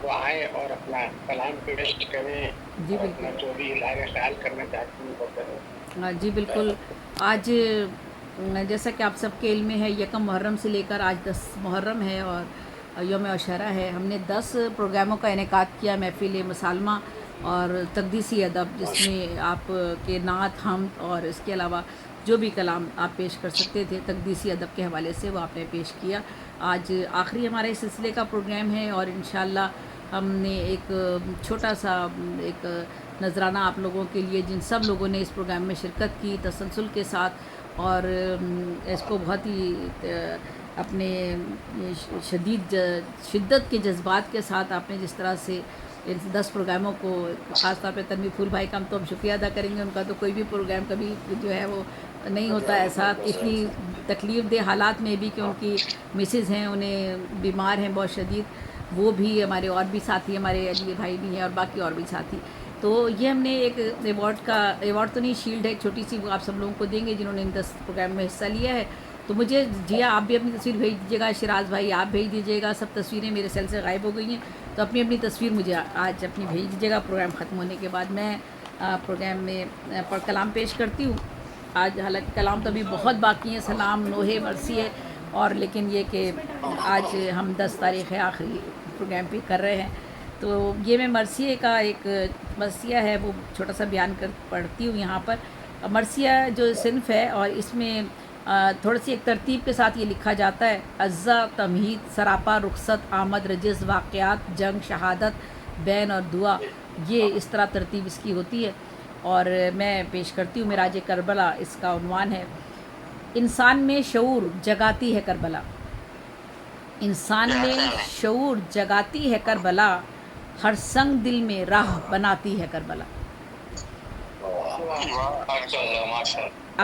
وہ آئیں اور اپنا کلام پیش کریں جی اور اپنا بالکل. جو بھی اظہار خیال کرنا چاہتے ہیں وہ کریں. جی بالکل. آج جیسا کہ آپ سب کے علم میں ہے، یکم محرم سے لے کر آج 10 محرم ہے اور یوم عاشورہ ہے. ہم نے 10 پروگراموں کا انعقاد کیا، محفل مسالمہ اور تقدیسی ادب، جس میں آپ کے نعت، حمد اور اس کے علاوہ جو بھی کلام آپ پیش کر سکتے تھے تقدیسی ادب کے حوالے سے وہ آپ نے پیش کیا. آج آخری ہمارے اس سلسلے کا پروگرام ہے اور انشاءاللہ ہم نے ایک چھوٹا سا ایک نذرانہ آپ لوگوں کے لیے، جن سب لوگوں نے اس پروگرام میں شرکت کی تسلسل کے ساتھ اور اس کو بہت ہی اپنے شدت کے جذبات کے ساتھ آپ نے جس طرح سے ان 10 پروگراموں کو، خاص طور پہ تنویر پھول بھائی کا تو ہم شکریہ ادا کریں گے. ان کا تو کوئی بھی پروگرام کبھی جو ہے وہ نہیں ہوتا ایسا، اتنی تکلیف دہ حالات میں بھی کہ ان کی مسز ہیں، انہیں بیمار ہیں بہت شدید، وہ بھی ہمارے اور بھی ساتھی، ہمارے علی بھائی بھی ہیں اور باقی اور بھی ساتھی. تو یہ ہم نے ایک ایوارڈ تو نہیں، شیلڈ ہے ایک چھوٹی سی، وہ آپ سب لوگوں کو دیں گے جنہوں نے ان 10 پروگرام میں حصہ لیا ہے. تو مجھے جیا آپ بھی اپنی تصویر بھیج دیجیے گا، شراز بھائی آپ بھیج دیجیے گا. سب تصویریں میرے سیل سے غائب ہو گئی ہیں، تو اپنی اپنی تصویر مجھے آج اپنی بھیج دیجیے گا. پروگرام ختم ہونے کے بعد میں پروگرام میں کلام پیش کرتی ہوں. آج حالانکہ کلام تو ابھی بہت باقی ہیں، سلام، نوحے، مرثیے، اور لیکن یہ کہ آج ہم 10 تاریخ آخری پروگرام پہ کر رہے ہیں. تو یہ میں مرثیے کا ایک مرثیہ ہے وہ چھوٹا سا بیان پڑھتی ہوں یہاں پر. مرثیہ جو صنف ہے اور اس میں تھوڑی سی ایک ترتیب کے ساتھ یہ لکھا جاتا ہے: اجزا، تمہید، سراپا، رخصت، آمد، رجز، واقعات، جنگ، شہادت، بین اور دعا. یہ اس طرح ترتیب اس کی ہوتی ہے اور میں پیش کرتی ہوں. معراج کربلا اس کا عنوان ہے. انسان میں شعور جگاتی ہے کربلا، انسان میں شعور جگاتی ہے کربلا، ہر سنگ دل میں راہ بناتی ہے کربلا.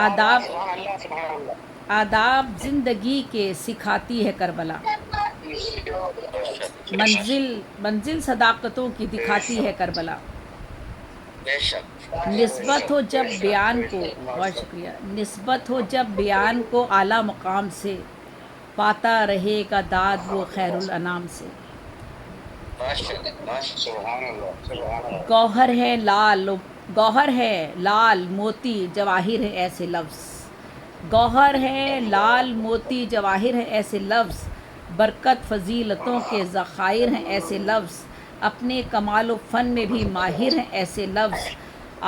آداب آداب زندگی کے سکھاتی ہے کربلا، منزل صداقتوں کی دکھاتی ہے کربلا. نسبت ہو جب بیان کو، بہت شکریہ، نسبت ہو جب بیان کو اعلیٰ مقام سے، پاتا رہے گا داد وہ خیر الانام سے. گوہر ہے لال، گوہر ہے لال موتی جواہر ہے ایسے لفظ، گوہر ہے لال موتی جواہر ہے ایسے لفظ، برکت فضیلتوں کے ذخائر ہیں ایسے لفظ، اپنے کمال و فن میں بھی ماہر ہیں ایسے لفظ،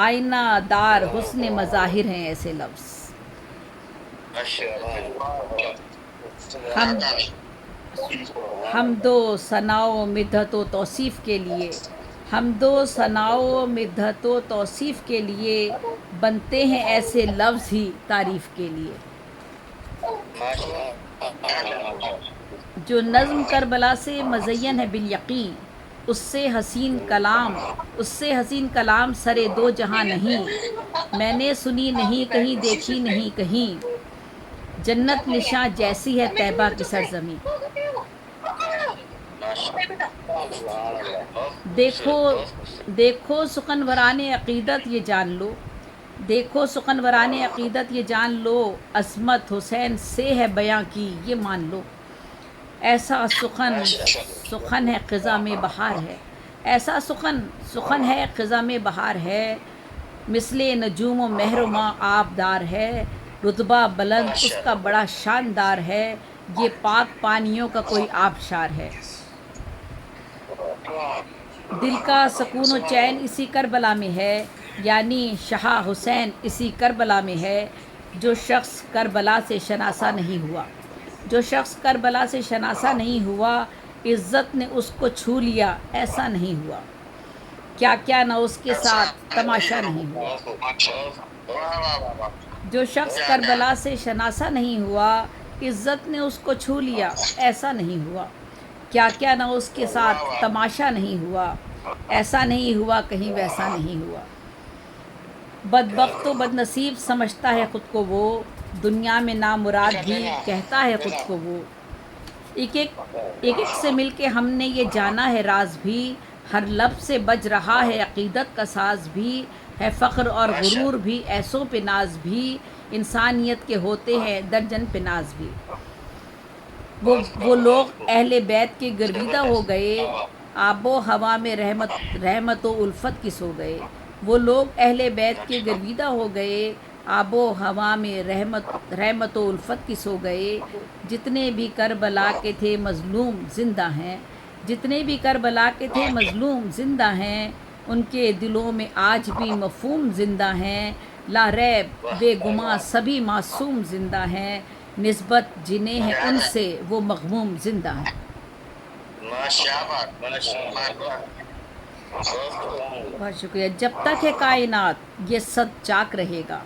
آئینہ دار حسن مظاہر ہیں ایسے لفظ. ہم حمد و ثنا و مدحت و توصیف کے لیے، حمد و ثنا و مدحت و توصیف کے لیے بنتے ہیں ایسے لفظ ہی تعریف کے لیے. جو نظم کربلا سے مزین ہے بالیقین، اس سے حسین کلام، اس سے حسین کلام سرے دو جہاں نہیں، میں نے سنی نہیں کہیں دیکھی نہیں کہیں، جنت نشاں جیسی ہے طیبہ کی سرزمین. دیکھو دیکھو سخنوران عقیدت یہ جان لو، دیکھو سخنوران عقیدت یہ جان لو، عظمت حسین سے ہے بیاں کی یہ مان لو. ایسا سخن ہے خزاں میں بہار ہے، ایسا سخن ہے خزاں میں بہار ہے، مثل نجوم و مہر و ماں آبدار ہے، رتبہ بلند اس کا بڑا شاندار ہے، یہ پاک پانیوں کا کوئی آبشار ہے. دل کا سکون و چین اسی کربلا میں ہے، یعنی شاہ حسین اسی کربلا میں ہے. جو شخص کربلا سے شناسا نہیں ہوا، جو شخص کربلا سے شناسا نہیں ہوا، عزت نے اس کو چھو لیا ایسا نہیں ہوا، کیا کیا نہ اس کے ساتھ تماشا نہیں ہوا. جو شخص کربلا سے شناسا نہیں ہوا، عزت نے اس کو چھو لیا ایسا نہیں ہوا، کیا کیا نہ اس کے ساتھ تماشا نہیں ہوا، ایسا نہیں ہوا کہیں ویسا نہیں ہوا. بدبخت و بد نصیب سمجھتا ہے خود کو وہ، دنیا میں نامراد بھی کہتا ہے خود کو وہ. ایک سے مل کے ہم نے یہ جانا ہے راز بھی، ہر لب سے بج رہا ہے عقیدت کا ساز بھی، ہے فخر اور غرور بھی ایسوں پہ ناز بھی، انسانیت کے ہوتے ہیں درجن پہ ناز بھی. وہ لوگ اہل بیت کے گرویدہ ہو گئے، آب و ہوا میں رحمت و الفت کس ہو گئے، وہ لوگ اہل بیت کے گرویدہ ہو گئے، آب و ہوا میں رحمت و الفت کس ہو گئے، جتنے بھی کربلا کے تھے مظلوم زندہ ہیں، جتنے بھی کربلا کے تھے مظلوم زندہ ہیں، ان کے دلوں میں آج بھی مفہوم زندہ ہیں، لا ریب بے گماں سبھی معصوم زندہ ہیں، نسبت جنہیں ہے ان سے وہ مغموم زندہ ہیں۔ بہت شکریہ۔ جب تک ہے کائنات یہ سد چاک رہے گا،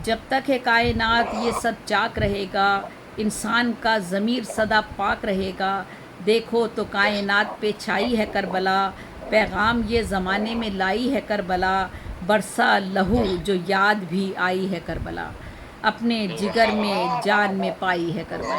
جب تک ہے کائنات یہ سد چاک رہے گا، انسان کا ضمیر سدا پاک رہے گا، دیکھو تو کائنات پہ چھائی ہے کربلا، پیغام یہ زمانے میں لائی ہے کربلا، برسا لہو جو یاد بھی آئی ہے کربلا، اپنے جگر میں جان میں پائی ہے کربلا،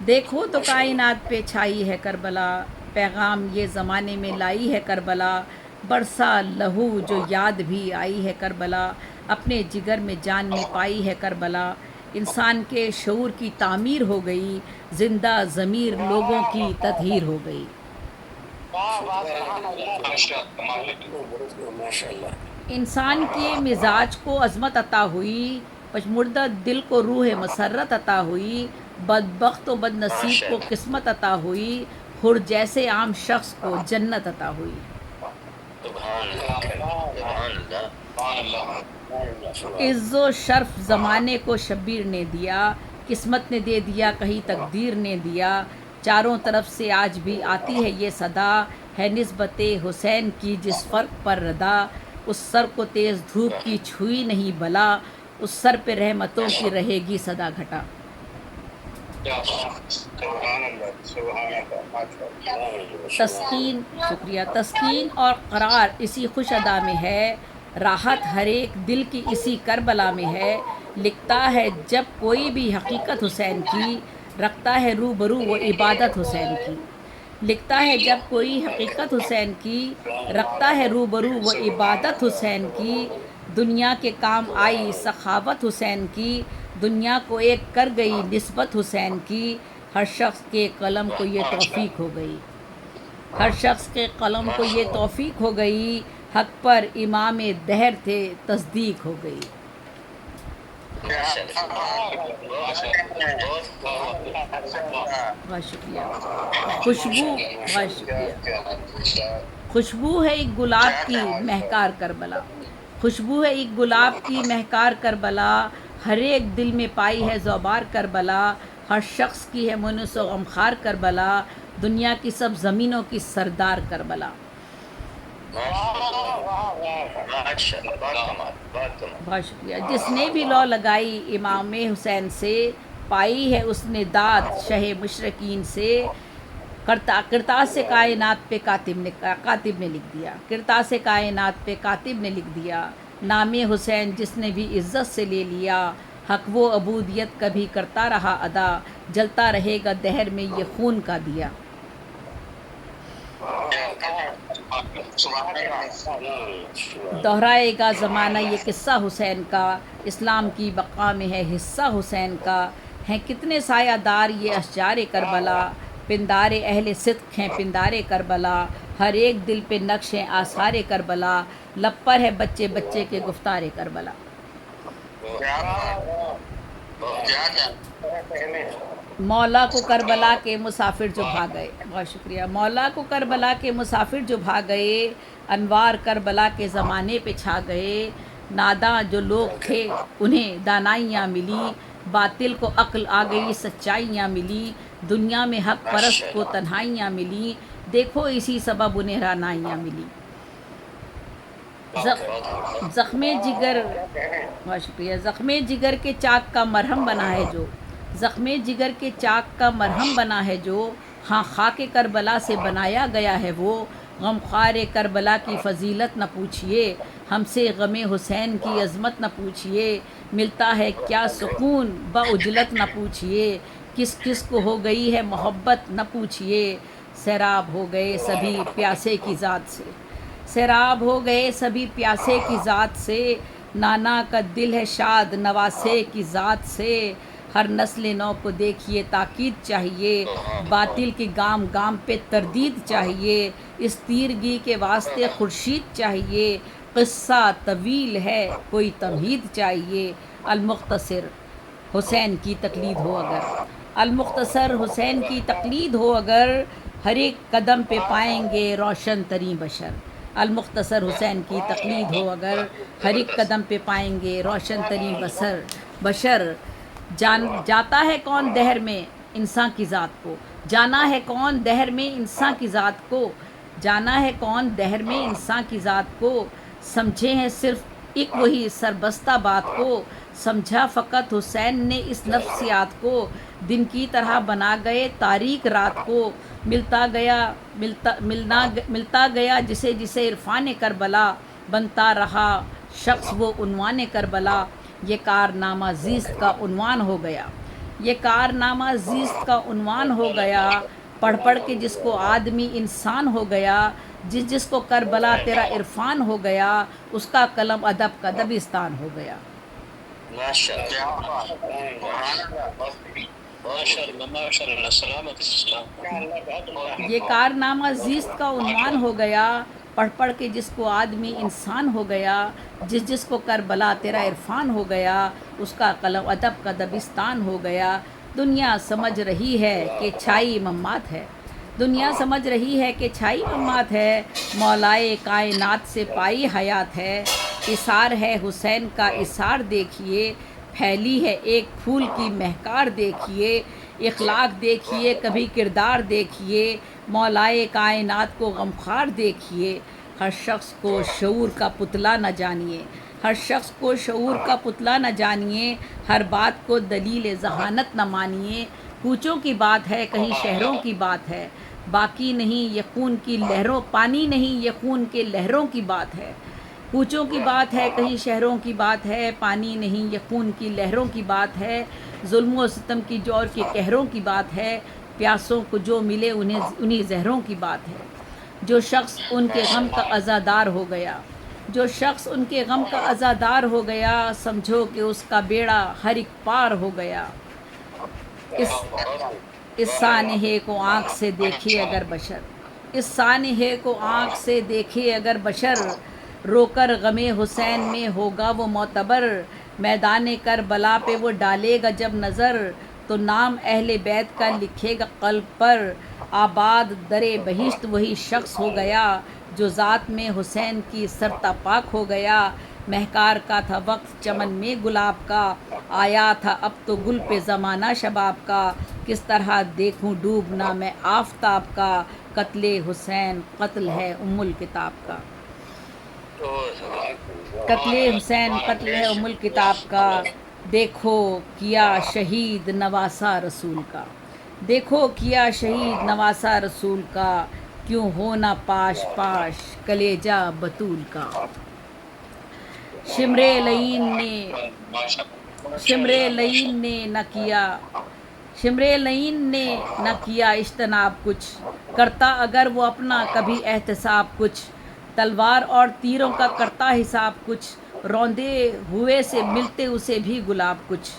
دیکھو تو کائنات پہ چھائی ہے کربلا، پیغام یہ زمانے میں لائی ہے کربلا، برسا لہو جو یاد بھی آئی ہے کربلا، اپنے جگر میں جان میں پائی ہے کربلا، انسان کے شعور کی تعمیر ہو گئی، زندہ ضمیر لوگوں کی تطہیر ہو گئی۔ انسان کے مزاج کو عظمت عطا ہوئی، پشمردہ دل کو روح مسرت عطا ہوئی، بدبخت و بد نصیب کو قسمت عطا ہوئی، حر جیسے عام شخص کو جنت عطا ہوئی۔ عز و شرف زمانے کو شبیر نے دیا، قسمت نے دے دیا کہیں تقدیر نے دیا، چاروں طرف سے آج بھی آتی ہے یہ صدا، ہے نسبت حسین کی جس فرق پر ردا، اس سر کو تیز دھوپ کی چھوئی نہیں بلا، اس سر پہ رحمتوں کی رہے گی صدا گھٹا۔ تسکین، شکریہ، تسکین اور قرار اسی خوش ادا میں ہے، راحت ہر ایک دل کی اسی کربلا میں ہے، لکھتا ہے جب کوئی بھی حقیقت حسین کی، رکھتا ہے روبرو وہ عبادت حسین کی، لکھتا ہے جب کوئی حقیقت حسین کی، رکھتا ہے روبرو وہ عبادت حسین کی، دنیا کے کام آئی سخاوت حسین کی، دنیا کو ایک کر گئی نسبت حسین کی، ہر شخص کے قلم کو یہ توفیق ہو گئی، ہر شخص کے قلم کو یہ توفیق ہو گئی، حق پر امام دہر تھے تصدیق ہو گئی۔ بہت شکریہ۔ خوشبو، بہت شکریہ۔ خوشبو ہے ایک گلاب کی مہکار کربلا، خوشبو ہے ایک گلاب کی مہکار کربلا، ہر ایک دل میں پائی ہے زوبار کربلا، ہر شخص کی ہے مونس و غمخوار کربلا، دنیا کی سب زمینوں کی سردار کربلا۔ بہت شکریہ۔ جس نے بھی لو لگائی امام حسین سے، پائی ہے اس نے داد شہ مشرقین سے، کرتاس سے کائنات پہ کاتب نے لکھ دیا، کرتاس سے کائنات پہ کاتب نے لکھ دیا، نام حسین جس نے بھی عزت سے لے لیا، حق و عبودیت کبھی کرتا رہا ادا، جلتا رہے گا دہر میں یہ خون کا دیا۔ دہرائے گا زمانہ یہ قصہ حسین کا، اسلام کی بقا میں ہے حصہ حسین کا، ہیں کتنے سایہ دار یہ اشجار کربلا، پندار اہل صدق ہیں پندار کربلا، ہر ایک دل پہ نقش ہیں آثار کربلا، لب پر ہے بچے بچے کے گفتار کربلا۔ مولا کو کربلا کے مسافر جو بھاگ گئے، بہت شکریہ، مولا کو کربلا کے مسافر جو بھاگ گئے، انوار کربلا کے زمانے پہ چھا گئے، ناداں جو لوگ تھے انہیں دانائیاں ملی، باطل کو عقل آ گئی سچائیاں ملی، دنیا میں حق پرست کو تنہائیاں ملی، دیکھو اسی سبب انہیں رانائیاں ملی۔ زخم جگر، بہت شکریہ، زخم جگر کے چاک کا مرہم بنا ہے جو، زخم جگر کے چاک کا مرہم بنا ہے جو، ہاں خاک کربلا سے بنایا گیا ہے وہ، غمخوار کربلا کی فضیلت نہ پوچھئے، ہم سے غم حسین کی عظمت نہ پوچھئے، ملتا ہے کیا سکون بعجلت نہ پوچھئے، کس کس کو ہو گئی ہے محبت نہ پوچھئے، سیراب ہو گئے سبھی پیاسے کی ذات سے، سیراب ہو گئے سبھی پیاسے کی ذات سے، نانا کا دل ہے شاد نواسے کی ذات سے، ہر نسل نو کو دیکھیے تاکید چاہیے، باطل کی گام گام پہ تردید چاہیے، اس تیرگی کے واسطے خورشید چاہیے، قصہ طویل ہے کوئی تمہید چاہیے، المختصر حسین کی تقلید ہو اگر، المختصر حسین کی تقلید ہو اگر، ہر ایک قدم پہ پائیں گے روشن ترین بشر، المختصر حسین کی تقلید ہو اگر، ہر ایک قدم پہ پائیں گے روشن ترین بشر، جاتا ہے کون دہر میں انسان کی ذات کو، جانا ہے کون دہر میں انسان کی ذات کو، جانا ہے کون دہر میں انسان کی ذات کو، سمجھے ہیں صرف ایک وہی سربستہ بات کو، سمجھا فقط حسین نے اس نفسیات کو، دن کی طرح بنا گئے تاریک رات کو، ملتا گیا جسے جسے عرفان کربلا، بنتا رہا شخص وہ عنوان کربلا، یہ کارنامہ زیست کا عنوان ہو گیا، یہ کارنامہ زیست کا عنوان ہو گیا، پڑھ پڑھ کے جس کو آدمی انسان ہو گیا، جس کو کربلا تیرا عرفان ہو گیا، اس کا قلم ادب کا دبستان ہو گیا۔ یہ کارنامہ زیست کا عنوان ہو گیا، پڑھ پڑھ کے جس کو آدمی انسان ہو گیا، جس کو کربلا تیرا عرفان ہو گیا، اس کا قلم ادب کا دبستان ہو گیا۔ دنیا سمجھ رہی ہے کہ چھائی ممات ہے، دنیا سمجھ رہی ہے کہ چھائی ممات ہے، مولائے کائنات سے پائی حیات ہے، اثار ہے حسین کا اثار دیکھیے، پھیلی ہے ایک پھول کی مہکار دیکھیے، اخلاق دیکھیے کبھی کردار دیکھیے، مولائے کائنات کو غمخوار دیکھیے، ہر شخص کو شعور کا پتلا نہ جانیے، ہر شخص کو شعور کا پتلا نہ جانیے، ہر بات کو دلیل ذہانت نہ مانیے، کوچوں کی بات ہے کہیں شہروں کی بات ہے، باقی نہیں یہ خون کی لہروں، پانی نہیں یہ خون کے لہروں کی بات ہے، کوچوں کی بات ہے کہیں شہروں کی بات ہے، پانی نہیں یہ خون کی لہروں کی بات ہے، ظلم و ستم کی جور کے قہروں کی بات ہے، پیاسوں کو جو ملے انہیں زہروں کی بات ہے، جو شخص ان کے غم کا عزادار ہو گیا، جو شخص ان کے غم کا عزادار ہو گیا، سمجھو کہ اس کا بیڑا ہر ایک پار ہو گیا، اس سانحے کو آنکھ سے دیکھے اگر بشر، اس سانحے کو آنکھ سے دیکھے اگر بشر، رو کر غم حسین میں ہوگا وہ معتبر، میدان کربلا پہ وہ ڈالے گا جب نظر، تو نام اہل بیت کا لکھے گا قلب پر، آباد در بہشت وہی شخص ہو گیا، جو ذات میں حسین کی سرتا پاک ہو گیا، مہکار کا تھا وقت چمن میں گلاب کا، آیا تھا اب تو گل پہ زمانہ شباب کا، کس طرح دیکھوں ڈوبنا میں آفتاب کا، قتل حسین قتل ہے ام الکتاب کا، قتل حسین قتل ہے ام الکتاب کا، دیکھو کیا شہید نواسہ رسول کا، دیکھو کیا شہید نواسہ رسول کا، کیوں ہونا پاش پاش کلیجہ بطول کا، شمر لعین نے نہ کیا، شمر لعین نے نہ کیا اجتناب کچھ، کرتا اگر وہ اپنا کبھی احتساب کچھ، تلوار اور تیروں کا کرتا حساب کچھ، روندے ہوئے سے ملتے اسے بھی گلاب کچھ،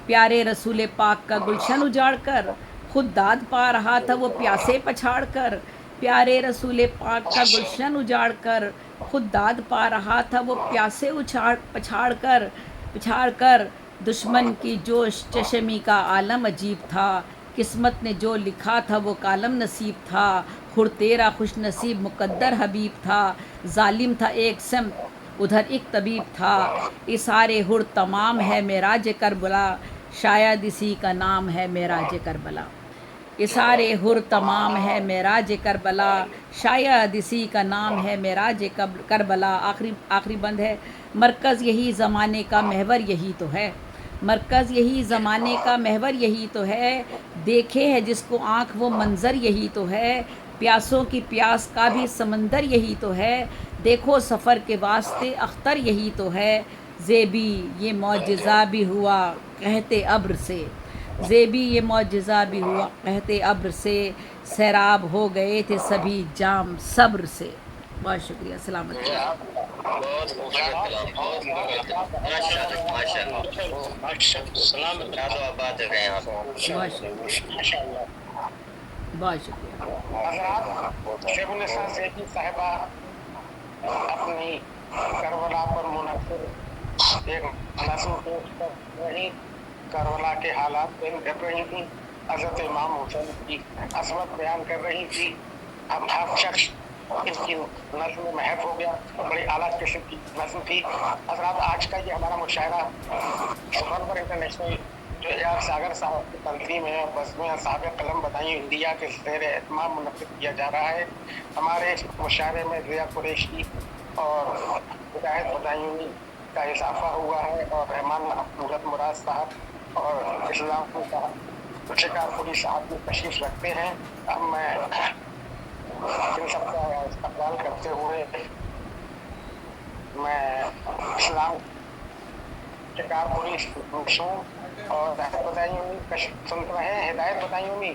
پیارے رسول پاک کا گلشن اجاڑ کر، خود داد پا رہا تھا وہ پیاسے پچھاڑ کر، پیارے رسول پاک کا گلشن اجاڑ کر، خود داد پا رہا تھا وہ پیاسے پچھاڑ کر، دشمن کی جوش چشمی کا عالم عجیب تھا، قسمت نے جو لکھا تھا وہ کالم نصیب تھا، خور تیرا خوش نصیب مقدر حبیب تھا، ظالم تھا ایک سمت ادھر ایک طبیب تھا، اثار حر تمام ہے معراج کربلا، شاید اسی کا نام ہے معراج کربلا، اثار حر تمام ہے معراج کربلا، شاید اسی کا نام ہے معراج کربلا۔ آخری بند ہے، مرکز یہی زمانے کا محور یہی تو ہے، مرکز یہی زمانے کا محور یہی تو ہے، دیکھے ہے جس کو آنکھ وہ منظر یہی تو ہے، پیاسوں کی پیاس کا بھی سمندر یہی تو ہے، دیکھو سفر کے واسطے اختر یہی تو ہے، زیبی یہ معجزہ بھی ہوا قحط ابر سے، زیبی یہ معجزہ بھی ہوا قحط ابر سے، سیراب ہو گئے تھے سبھی جام صبر سے۔ بہت شکریہ، سلامت رہیے۔ بہت خوبصورت کلام، بہت خوبصورت کلام، ماشاء اللہ ماشاء اللہ، سلامت کیا تو آباد رہے ہیں آپ۔ ماشاء اللہ۔ بہت شکریہ۔ حضرات، شیخ الاسلام زیدی صاحبہ اپنی کربلا پر منحصر ایک نظم پیش کر رہی، کربلا کے حالات بیان کر رہی تھی، حضرت امام حسین کی عظمت بیان کر رہی تھی۔ اب ہر شخص اس کی نظم میں محف ہو گیا، بڑی اعلیٰ قسم کی نظم تھی۔ حضرات، آج کا یہ ہمارا مشاعرہ سورنبر انٹرنیشنل جو اے آر ساگر صاحب کی تنظیم ہے، بزم اصحاب قلم بدائیں انڈیا کے زیر اہتمام منعقد کیا جا رہا ہے۔ ہمارے اس مشاعرے میں ضیاء قریشی اور ہدایت بدایونی کا اضافہ ہوا ہے، اور رحمان محمد مراد صاحب اور اسلام صاحب شکار پوری صاحب بھی تشریف رکھتے ہیں۔ اب میں ان سب کا استقبال کرتے ہوئے میں اسلام شکار پوری اور ہدایت بدایونی سن رہے ہیں، ہدایت بدایونی